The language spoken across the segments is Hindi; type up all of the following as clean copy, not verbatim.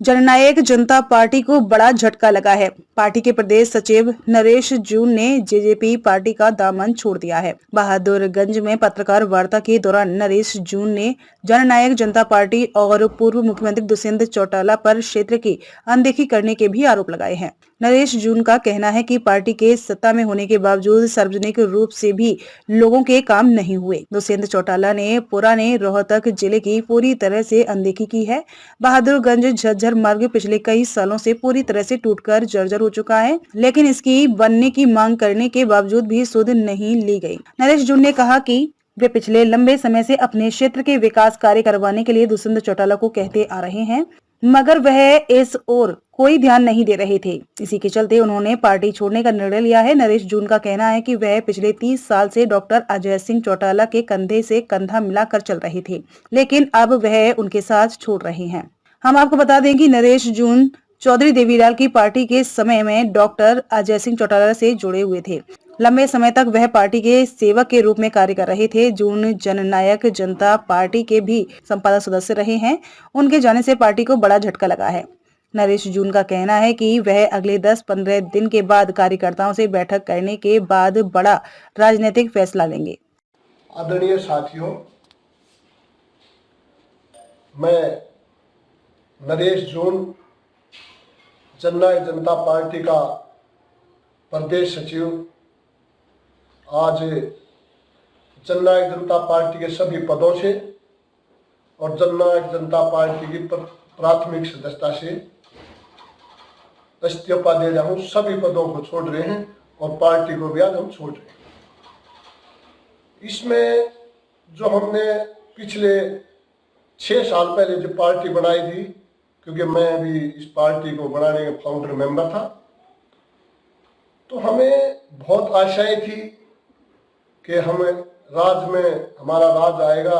जननायक जनता पार्टी को बड़ा झटका लगा है। पार्टी के प्रदेश सचिव नरेश जून ने जेजेपी पार्टी का दामन छोड़ दिया है। बहादुरगंज में पत्रकार वार्ता के दौरान नरेश जून ने जननायक जनता पार्टी और पूर्व मुख्यमंत्री दुष्यंत चौटाला पर क्षेत्र की अनदेखी करने के भी आरोप लगाए हैं। नरेश जून का कहना है कि पार्टी के सत्ता में होने के बावजूद सार्वजनिक रूप से भी लोगों के काम नहीं हुए। दुष्यंत चौटाला ने पुराने रोहतक जिले की पूरी तरह से अनदेखी की है। बहादुरगंज झज्जर मार्ग पिछले कई सालों से पूरी तरह से टूटकर जर्जर हो चुका है, लेकिन इसकी बनने की मांग करने के बावजूद भी सुध नहीं ली गई। नरेश जून ने कहा कि वे पिछले लंबे समय से अपने क्षेत्र के विकास कार्य करवाने के लिए दुष्यंत चौटाला को कहते आ रहे हैं, मगर वह इस ओर कोई ध्यान नहीं दे रहे थे। इसी के चलते उन्होंने पार्टी छोड़ने का निर्णय लिया है। नरेश जून का कहना है कि वह पिछले 30 साल से डॉक्टर अजय सिंह चौटाला के कंधे से कंधा मिलाकर चल रहे थे, लेकिन अब वह उनके साथ छोड़ रहे हैं। हम आपको बता दें कि नरेश जून चौधरी देवीलाल की पार्टी के समय में डॉक्टर अजय सिंह चौटाला से जुड़े हुए थे। लंबे समय तक वह पार्टी के सेवक के रूप में कार्य कर रहे थे। जून जननायक जनता पार्टी के भी संपादक सदस्य रहे हैं। उनके जाने से पार्टी को बड़ा झटका लगा है। नरेश जून का कहना है कि वह अगले 10-15 दिन के बाद कार्यकर्ताओं से बैठक करने के बाद बड़ा राजनीतिक फैसला लेंगे। आदरणीय साथियों, मैं नरेश जून जननायक जनता पार्टी का प्रदेश सचिव आज जननायक जनता पार्टी के सभी पदों से और जननायक जनता पार्टी की प्राथमिक सदस्यता से इस्तीफा दे रहा हूं। सभी पदों को छोड़ रहे हैं और पार्टी को भी आज हम छोड़ रहे हैं। इसमें जो हमने पिछले 6 साल पहले जो पार्टी बनाई थी, क्योंकि मैं भी इस पार्टी को बनाने का फाउंडर मेंबर था, तो हमें बहुत आशाएं थी कि हमें राज में हमारा राज आएगा,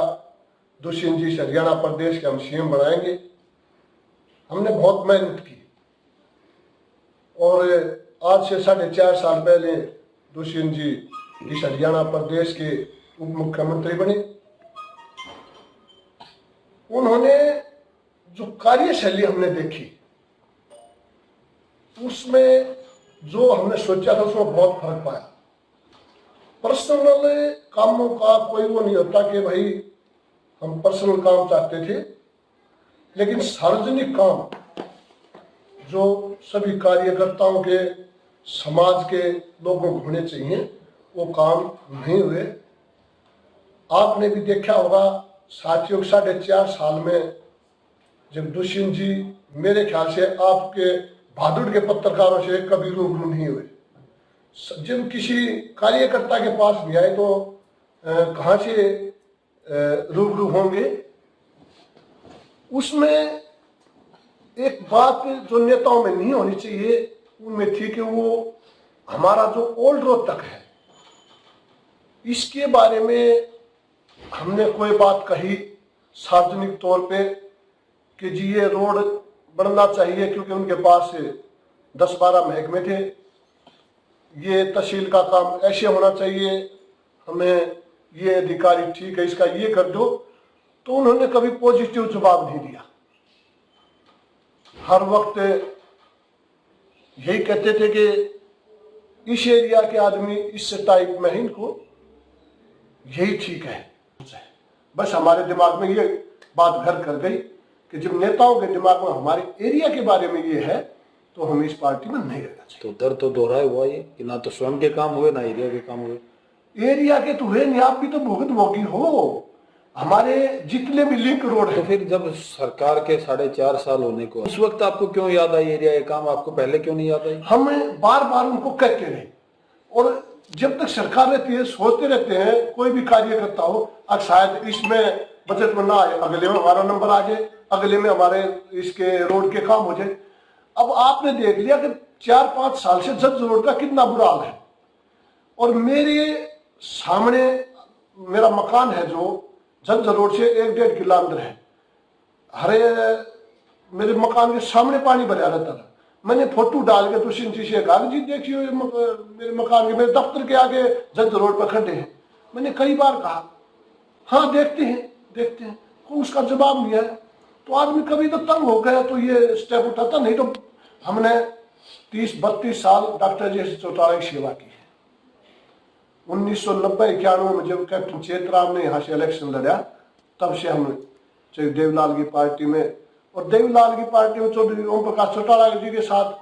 दुष्यंत जी से हरियाणा प्रदेश के हम सीएम बनाएंगे। हमने बहुत मेहनत की और आज से 4.5 साल पहले दुष्यंत जी इस हरियाणा प्रदेश के उप मुख्यमंत्री बने। उन्होंने जो कार्यशैली हमने देखी, उसमें जो हमने सोचा था उसमें बहुत फर्क पाया। पर्सनल कामों का कोई वो नहीं होता कि भाई हम पर्सनल काम चाहते थे, लेकिन सार्वजनिक काम जो सभी कार्यकर्ताओं के, समाज के लोगों को होने चाहिए, वो काम नहीं हुए। आपने भी देखा होगा साथियों, 4.5 साल में जब दुष्यंत जी मेरे ख्याल से आपके भादुड़ के पत्रकारों से कभी रूबरू नहीं हुए। जब किसी कार्यकर्ता के पास भी आए तो कहाँ से रूबरू होंगे। उसमें एक बात जो नेताओं में नहीं होनी चाहिए उनमें थी कि वो हमारा जो ओल्ड रोहतक है, इसके बारे में हमने कोई बात कही सार्वजनिक तौर पे कि जी ये रोड बनना चाहिए, क्योंकि उनके पास 10-12 महकमे थे, ये तहसील का काम ऐसे होना चाहिए, हमें ये अधिकारी ठीक है इसका ये कर दो। तो उन्होंने कभी पॉजिटिव जवाब नहीं दिया। हर वक्त यही कहते थे कि इस एरिया के आदमी इस टाइप में इनको यही ठीक है। बस हमारे दिमाग में ये बात घर कर गई कि जब नेताओं के दिमाग में हमारे एरिया के बारे में ये है तो हमें इस पार्टी में नहीं रहना चाहिए। तो दर तो दोहराया हुआ ये कि ना तो स्वयं के काम हुए ना एरिया के काम हुए। एरिया के तो हुए नहीं, आप भी तो भुगतभोगी हो। हमारे जितने भी लिंक रोड है, तो फिर जब सरकार के 4.5 साल होने को उस वक्त आपको क्यों याद आई एरिया के काम, आपको पहले क्यों नहीं याद आई? हम बार बार उनको कहते रहे और जब तक सरकार रहती है सोचते रहते हैं कोई भी कार्यकर्ता हो, अब शायद इसमें बजट में ना आए, अगले में हमारा नंबर आ जाए, अगले में हमारे इसके रोड के काम हो जाए। अब आपने देख लिया कि 4-5 साल से जज रोड का कितना बुरा हाल है। और मेरे सामने मेरा मकान है जो जज रोड से 1-1.5 किलो अंदर है। हरे मेरे मकान के सामने पानी भरा रहता था। मैंने फोटो डाल के दुष्यंत जी से कहा जी देखिए मेरे मकान के, मेरे दफ्तर के आगे जज रोड पर खड्डे हैं। मैंने कई बार कहा हाँ देखते हैं, कोई उसका जवाब नहीं है। तो आदमी कभी तो तंग हो गया तो ये स्टेप उठाता। नहीं तो हमने 30-32 साल डॉक्टर जी चौटाला की सेवा की है। 1990-91 में जब कैप्टन चेतराम ने यहाँ से इलेक्शन लड़ा, तब से हम चाहे देवीलाल की पार्टी में, और देवीलाल की पार्टी में चौधरी ओम प्रकाश चौटाला जी के साथ,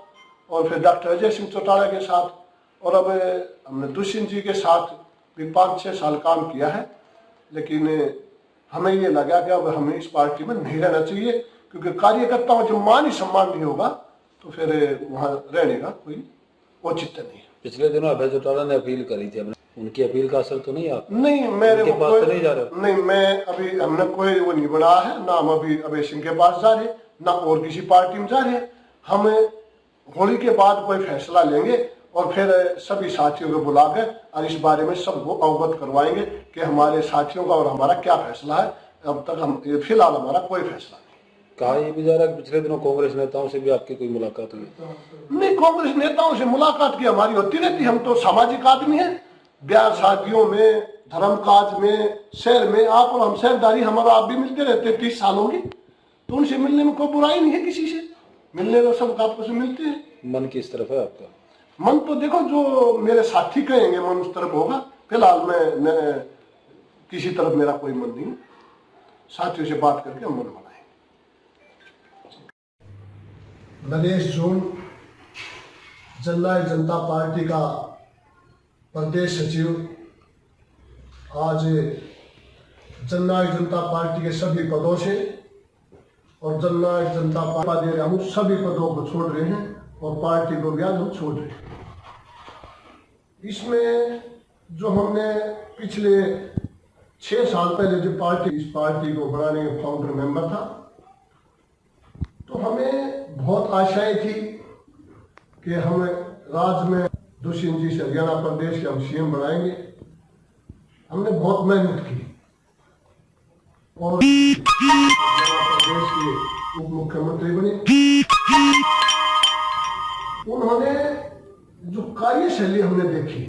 और फिर डॉक्टर अजय सिंह चौटाला के साथ, और अब हमने दुष्यंत जी के साथ भी 5-6 साल काम किया है। लेकिन हमें ये लगा कि अब हमें इस पार्टी में नहीं रहना चाहिए, क्योंकि कार्यकर्ताओं जो मान ही सम्मान नहीं होगा तो फिर वहाँ रहने का कोई औचित्य नहीं है। पिछले दिनों अभय चौटाला ने अपील करी थी, उनकी अपील का असर तो नहीं? आप नहीं, मेरे उनके पास तो नहीं जा रहे? नहीं, मैं अभी हमने कोई वो नहीं बनाया है ना। हम अभी अभय सिंह के पास जा रहे ना और किसी पार्टी में जा रहे। हम होली के बाद कोई फैसला लेंगे और फिर सभी साथियों को बुलाकर और इस बारे में सबको अवगत करवाएंगे कि हमारे साथियों का और हमारा क्या फैसला है। अब तक हम फिलहाल हमारा कोई फैसला नहीं। कहा ये भी जा रहा है कि पिछले दिनों कांग्रेस नेताओं से भी आपकी कोई मुलाकात हुई? नहीं, कांग्रेस नेताओं से मुलाकात की हमारी होती रहती। हम तो सामाजिक आदमी हैं। ब्याह शादियों में, धर्म काज में, शहर में आप और हम शहरदारी हमारा आप भी मिलते रहते 30 सालों की, तो उनसे मिलने में कोई बुराई नहीं है। किसी से मिलने तो सब आपस में मिलते हैं। मन किस तरफ है आपका? मन तो देखो जो मेरे साथी कहेंगे मन उस तरफ होगा। फिलहाल मैं किसी तरफ मेरा कोई मन नहीं। साथियों से बात करके हम मन बनाएंगे। नरेश जून जननायक जनता पार्टी का प्रदेश सचिव आज जननायक जनता पार्टी के सभी पदों से और जननायक जनता पार्टी दे रहा हूँ, सभी पदों को छोड़ रहे हैं और पार्टी को भी आज हम छोड़ रहे हैं। इसमें जो हमने पिछले 6 साल पहले जो इस पार्टी को बनाने के फाउंडर मेंबर था, तो हमें बहुत आशाएं थी कि हम राज्य में दुष्यंत जी से हरियाणा प्रदेश के हम सीएम बनाएंगे। हमने बहुत मेहनत की और प्रदेश के उप मुख्यमंत्री बने। उन्होंने जो कार्यशैली हमने देखी,